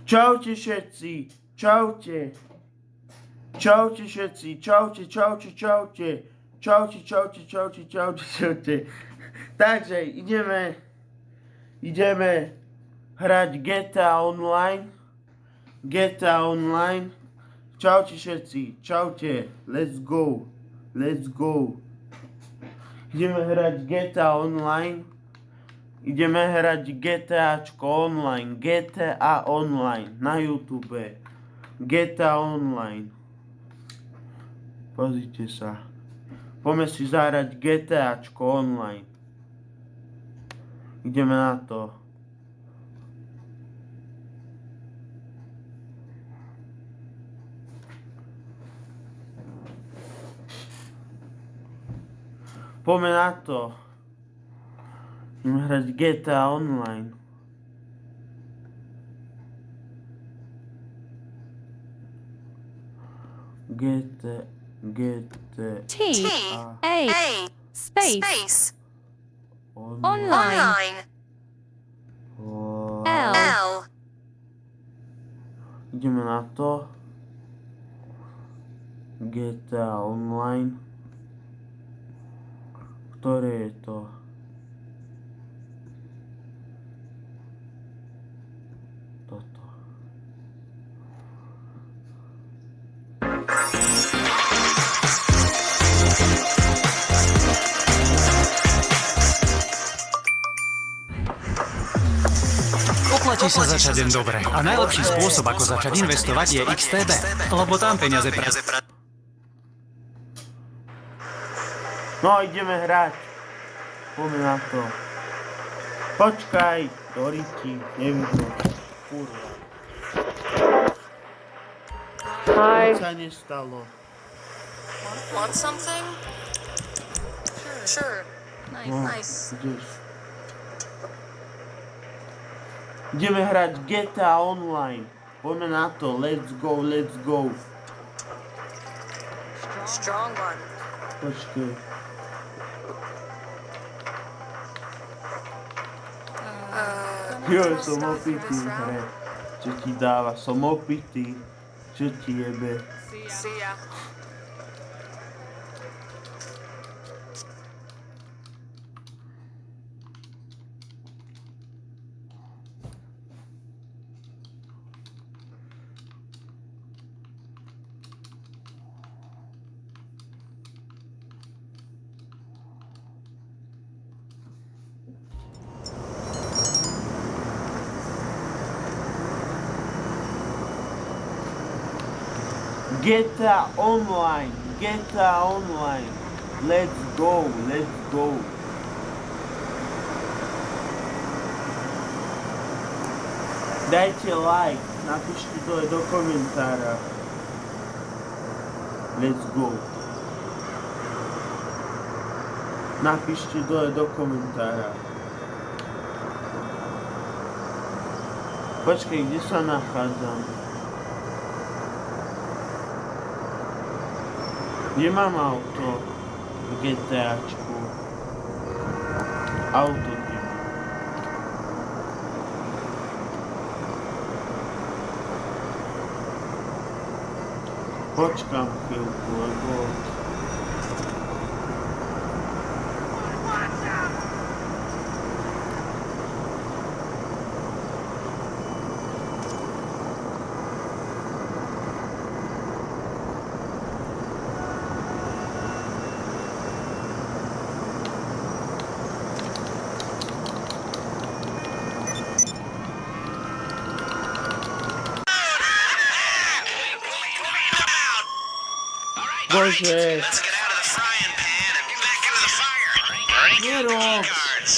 Čaute všetci, čaute. Čaute všetci, čaute. Čaute. Takže ideme hrať GTA Online. Čaute všetci, čaute. Let's go. Ideme hrať GTA Online. Ideme hrať GTAčko online, GTA Online na YouTube. GTA Online. Pozrite sa. Poďme si zahrať GTAčko online. Ideme na to. Poďme na to. Ideme hrať GTA Online. GTA T-A space online L. Ideme na to. GTA Online. Ktoré je to? Toto. Oplatí sa začať deň dobre. A najlepší spôsob, ako začať investovať, je XTB. Lebo tam peniaze No, ideme hrať. Poďme na to. Počkaj, Doriti, nevidno. Kurva. Hi. Čo sa nestalo? Want something? Sure. Nice. Ideš. Ideme hrať GTA Online. Poďme na to. Let's go. Strong one. Počkej. Jo, som opitý v hre. Čo ti dáva? Som opitý. Čo ti jebe? See ya. GTA Online. Let's go. Dajte like, napíšte to do komentára. Let's go. Napíšte to do komentára. Počkej, kde sa nachádzam? Nemám auto v GTAčku. Auto nemám. Počkám chvíľku, lebo... Bože. Let's get out of the frying pan and get back into the fire. Break Nero. your guards.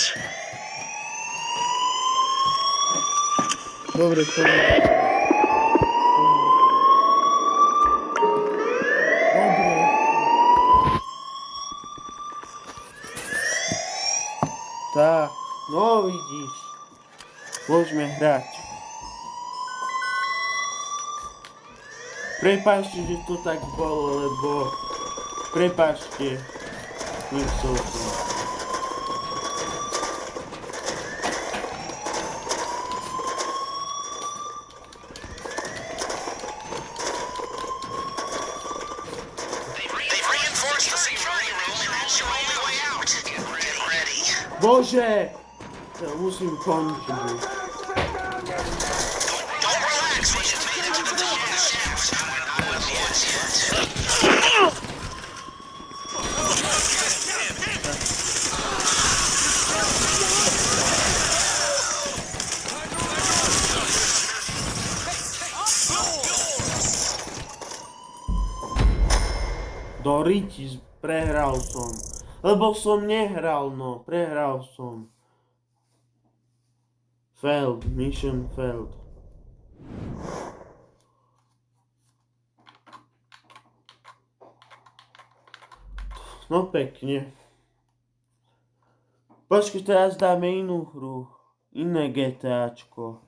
Dobre, poďme. Dobre. Tak, no vidíš. Môžeme hrať. Prepáčte, že to tak bolo, lebo... Prepáčte. Nechcel som. Bože! To musím končiť už. Don't relax. We just made it to the shafts. I'm on the edge. Do riti, prehral som. Lebo som nehral, no. Prehral som. Failed. Mission failed. No pekne. Počkej, teraz dáme inú hru. Iné GTAčko.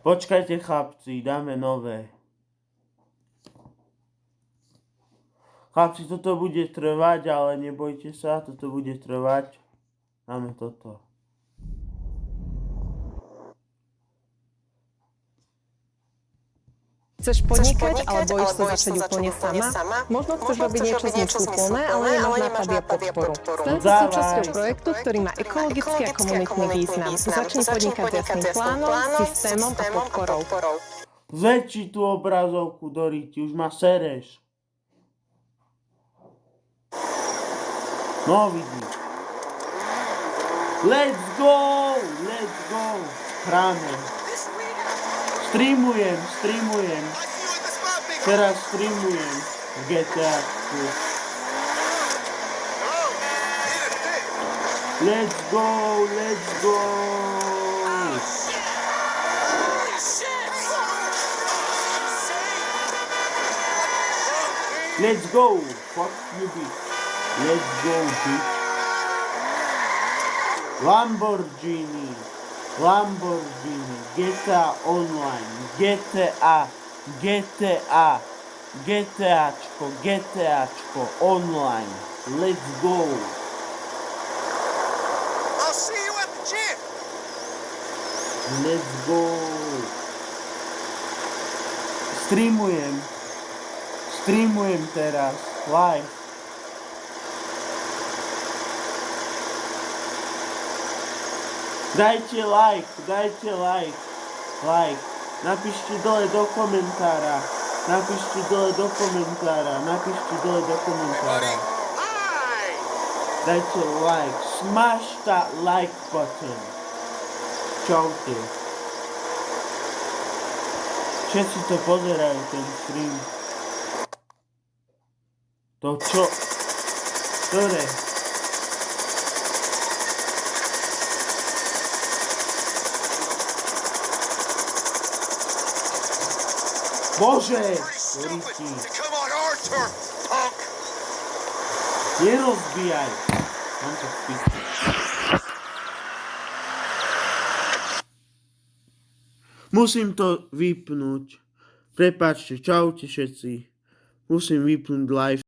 Počkajte chlapci, dáme nové. Chlapci, toto bude trvať, ale nebojte sa, toto bude trvať. Dáme toto. Chceš podnikať, ale bojíš sa začať úplne sama? Možno chceš robiť niečo zmysluplné, ale nemáš nápady a podporu. Staň sa súčasťou projektu, ktorý má ekologický a komunitný význam. Začni podnikať s jasným plánom, systémom a podporou. Zväčši tú obrazovku, Doriti, už ma sereš. No vidíš. Let's go! Let's go! Hráme. Streamujem. Teraz streamujem v GTAčku. Let's go! Let's go! Fuck you, bitch. Let's go, bitch. Lamborghini, GTA Online, GTAčko Online. Let's go. I'll see you at the gym. Let's go. Streamujem teraz, live. Dajte like. Napíšte dole do komentára. Hi. Dajte like. Smash that like button. Čaute. Všetci to pozerajú, ten stream. To čo? Dobre. Bože! Stupid Doriti, to come on our turf, punk. nerozbijaj. Mám to v písku. Musím to vypnúť. Prepáčte, čaute všetci. Musím vypnúť live.